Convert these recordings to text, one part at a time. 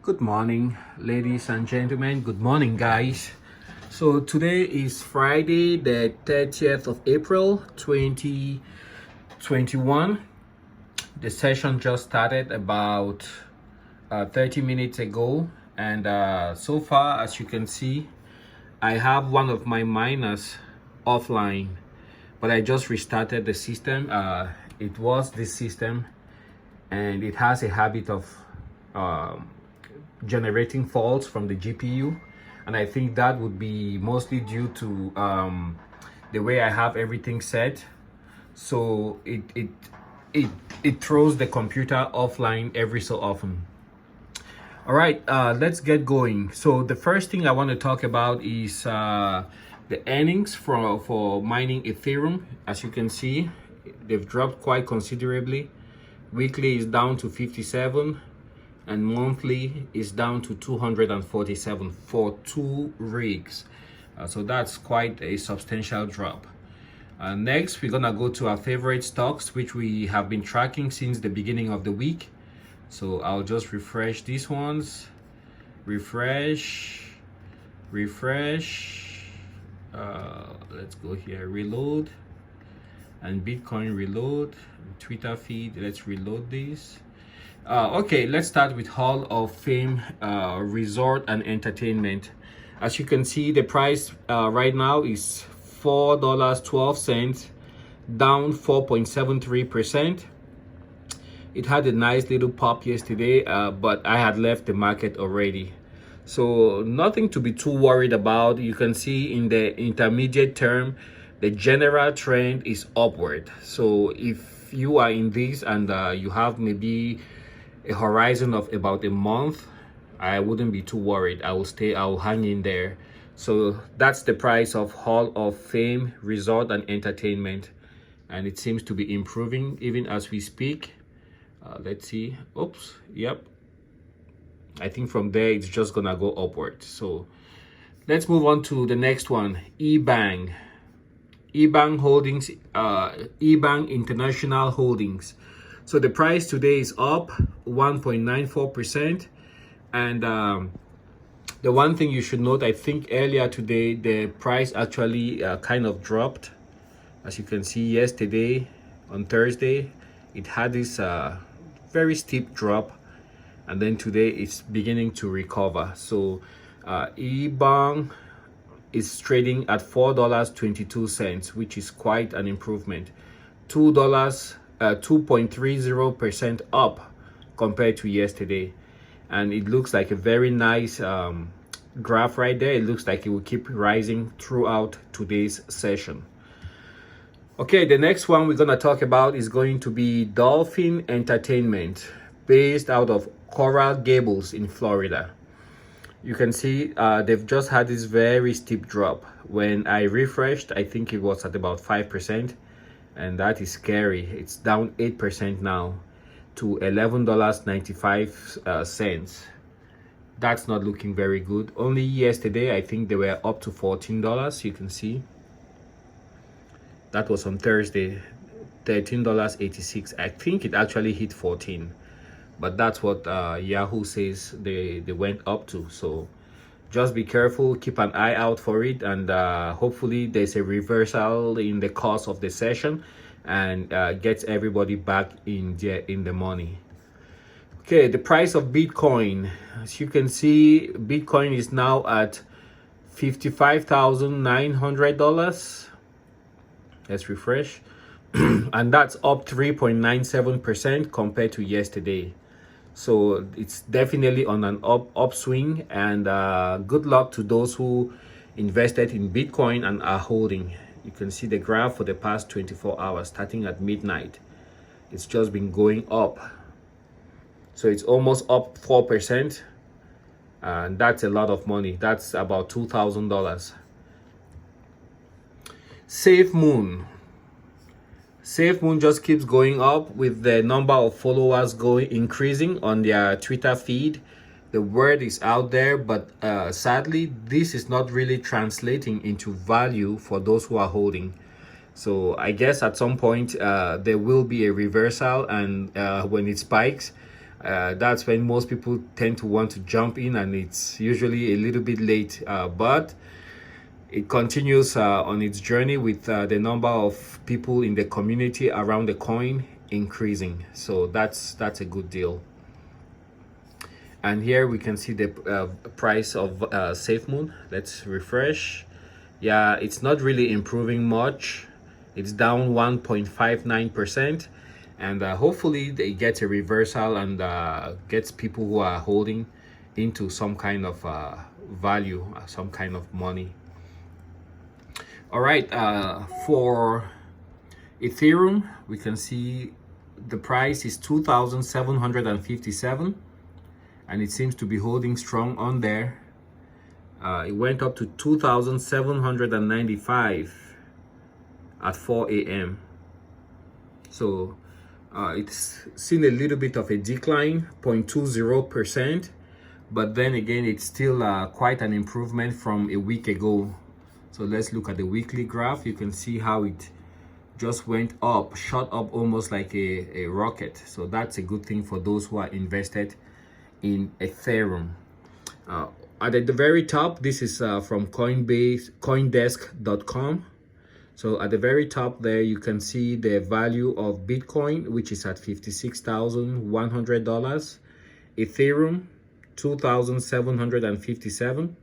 Good morning, ladies and gentlemen. Good morning, guys. So today is Friday, the 30th of April, 2021. The session just started about 30 minutes ago. And so far, as you can see, I have one of my miners offline, but I just restarted the system. It was this system, and it has a habit of generating faults from the GPU, and I think that would be mostly due to the way I have everything set. So it throws the computer offline every so often. All right, let's get going. So the first thing I want to talk about is the earnings for mining Ethereum. As you can see, they've dropped quite considerably. Weekly is down to 57, and monthly is down to 247 for 2 rigs. So that's quite a substantial drop. Next, we're gonna go to our favorite stocks, which we have been tracking since the beginning of the week. So I'll just refresh these ones. Refresh. Let's go here, reload, and Bitcoin reload. Twitter feed, let's reload these. Okay, let's start with Hall of Fame Resort and Entertainment. As you can see, the price right now is $4.12, down 4.73%. It had a nice little pop yesterday, but I had left the market already. So nothing to be too worried about. You can see in the intermediate term, the general trend is upward. So if you are in this and you have maybe a horizon of about a month, I wouldn't be too worried. I'll hang in there. So that's the price of Hall of Fame Resort and Entertainment, and it seems to be improving even as we speak. Let's see. Oops. Yep, I think from there it's just gonna go upward. So let's move on to the next one. Ebang Holdings, Ebang International Holdings. So the price today is up 1.94%. And the one thing you should note, I think earlier today, the price actually kind of dropped. As you can see, yesterday on Thursday, it had this very steep drop. And then today it's beginning to recover. So Ebang is trading at $4.22, which is quite an improvement. $2.30% up compared to yesterday, and it looks like a very nice graph right there. It looks like it will keep rising throughout today's session. Okay, the next one we're gonna talk about is going to be Dolphin Entertainment, based out of Coral Gables in Florida. You can see they've just had this very steep drop. When I refreshed, I think it was at about 5%. And that is scary. It's down 8% now to $11.95. That's not looking very good. Only yesterday, I think they were up to $14. You can see that was on Thursday, $13.86. I think it actually hit 14, but that's what Yahoo says they went up to. So just be careful, keep an eye out for it, and hopefully there's a reversal in the course of the session and gets everybody back in the money. Okay, the price of Bitcoin. As you can see, Bitcoin is now at $55,900. Let's refresh. And that's up 3.97% compared to yesterday. So it's definitely on an upswing, and good luck to those who invested in Bitcoin and are holding. You can see the graph for the past 24 hours starting at midnight. It's just been going up. So it's almost up 4%, and that's a lot of money. That's about $2,000. Safemoon just keeps going up with the number of followers increasing on their Twitter feed. The word is out there, but sadly, this is not really translating into value for those who are holding. So I guess at some point there will be a reversal, and when it spikes, That's when most people tend to want to jump in, and it's usually a little bit late, but it continues on its journey with the number of people in the community around the coin increasing. So that's a good deal. And here we can see the price of Safemoon. Let's refresh. Yeah, it's not really improving much. It's down 1.59%, and hopefully they get a reversal and gets people who are holding into some kind of value, some kind of money. All right, for Ethereum, we can see the price is 2,757, and it seems to be holding strong on there. It went up to 2,795 at 4 a.m. So it's seen a little bit of a decline, 0.20%, but then again, it's still quite an improvement from a week ago. So let's look at the weekly graph. You can see how it just went up, shot up almost like a rocket. So that's a good thing for those who are invested in Ethereum. At the very top, this is from coindesk.com. So at the very top there, you can see the value of Bitcoin, which is at $56,100. Ethereum, 2,757.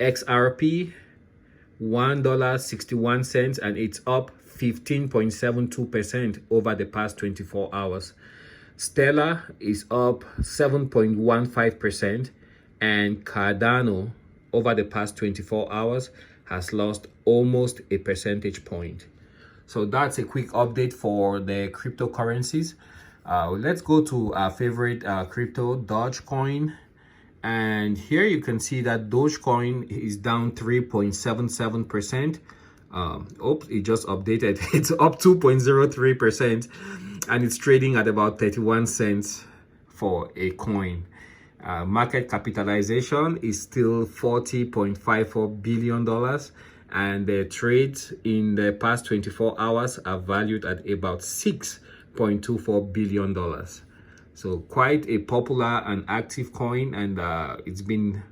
XRP, $1.61, and it's up 15.72% over the past 24 hours. Stellar is up 7.15%, and Cardano over the past 24 hours has lost almost a percentage point. So that's a quick update for the cryptocurrencies. Let's go to our favorite crypto, Dogecoin. And here you can see that Dogecoin is down 3.77%. Oops, it just updated. It's up 2.03%, and it's trading at about 31 cents for a coin. Market capitalization is still $40.54 billion, and the trades in the past 24 hours are valued at about $6.24 billion. So quite a popular and active coin, and it's been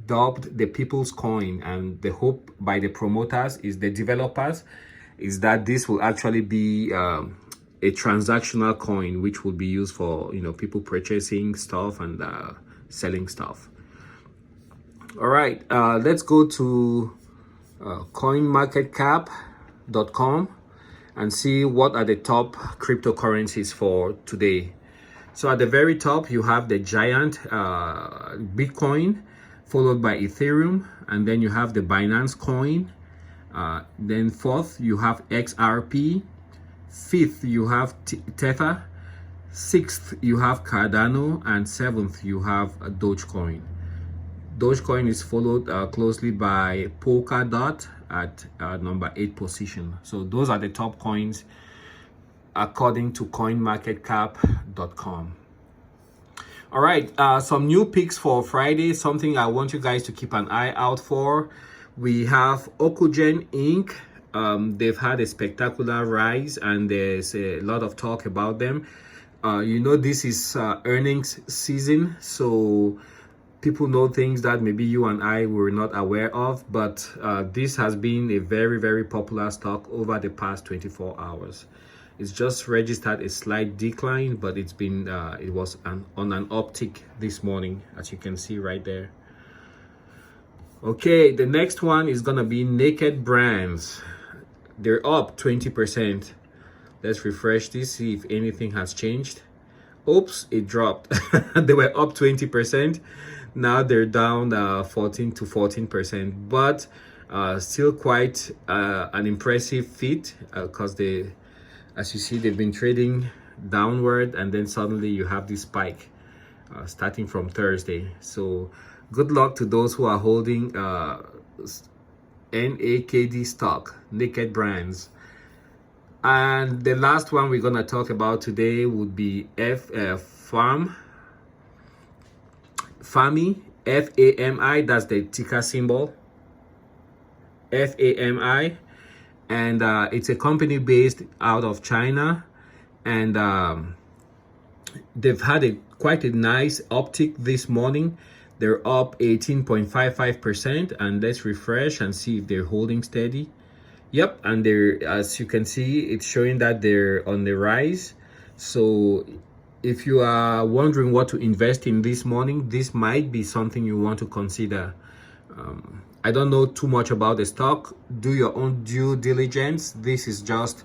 dubbed the people's coin. And the hope by the promoters, is the developers, is that this will actually be a transactional coin, which will be used for, you know, people purchasing stuff and selling stuff. All right, let's go to coinmarketcap.com and see what are the top cryptocurrencies for today. So at the very top, you have the giant Bitcoin, followed by Ethereum, and then you have the Binance coin. Then fourth, you have XRP. Fifth, you have Tether. Sixth, you have Cardano, and seventh, you have Dogecoin. Dogecoin is followed closely by Polkadot at number 8 position. So those are the top coins according to coinmarketcap.com. All right, some new picks for Friday, something I want you guys to keep an eye out for. We have OCGN Inc. They've had a spectacular rise, and there's a lot of talk about them. You know, this is earnings season, so people know things that maybe you and I were not aware of, but this has been a very, very popular stock over the past 24 hours. It's just registered a slight decline, but it's been it was on an uptick this morning, as you can see right there. Okay, the next one is gonna be NAKD Brands. They're up 20%. Let's refresh this, see if anything has changed. Oops, it dropped. They were up 20%. Now they're down 14 to 14%, but still quite an impressive feat, because they, as you see, they've been trading downward, and then suddenly you have this spike starting from Thursday. So good luck to those who are holding NAKD stock, NAKD Brands. And the last one we're gonna talk about today would be FAMI, FAMI. That's the ticker symbol, FAMI, and it's a company based out of China, and They've had quite a nice uptick this morning. They're up 18.55%, and let's refresh and see if they're holding steady. Yep, and they're, as you can see, it's showing that they're on the rise. So if you are wondering what to invest in this morning, this might be something you want to consider. I don't know too much about the stock. Do your own due diligence. This is just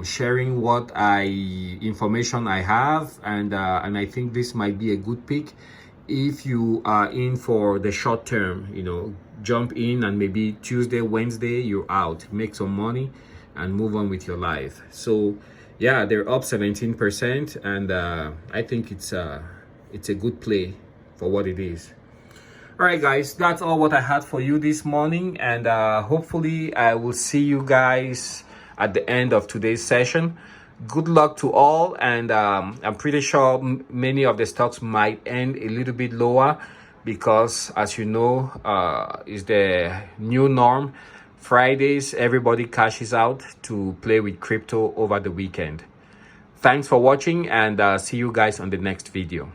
sharing what information I have, and I think this might be a good pick if you are in for the short term. You know, jump in and maybe Tuesday, Wednesday you're out, make some money and move on with your life. So yeah, they're up 17%, and I think it's a good play for what it is. All right, guys, that's all what I had for you this morning, and hopefully I will see you guys at the end of today's session. Good luck to all, and I'm pretty sure many of the stocks might end a little bit lower because, as you know, is the new norm. Fridays, everybody cashes out to play with crypto over the weekend. Thanks for watching, and see you guys on the next video.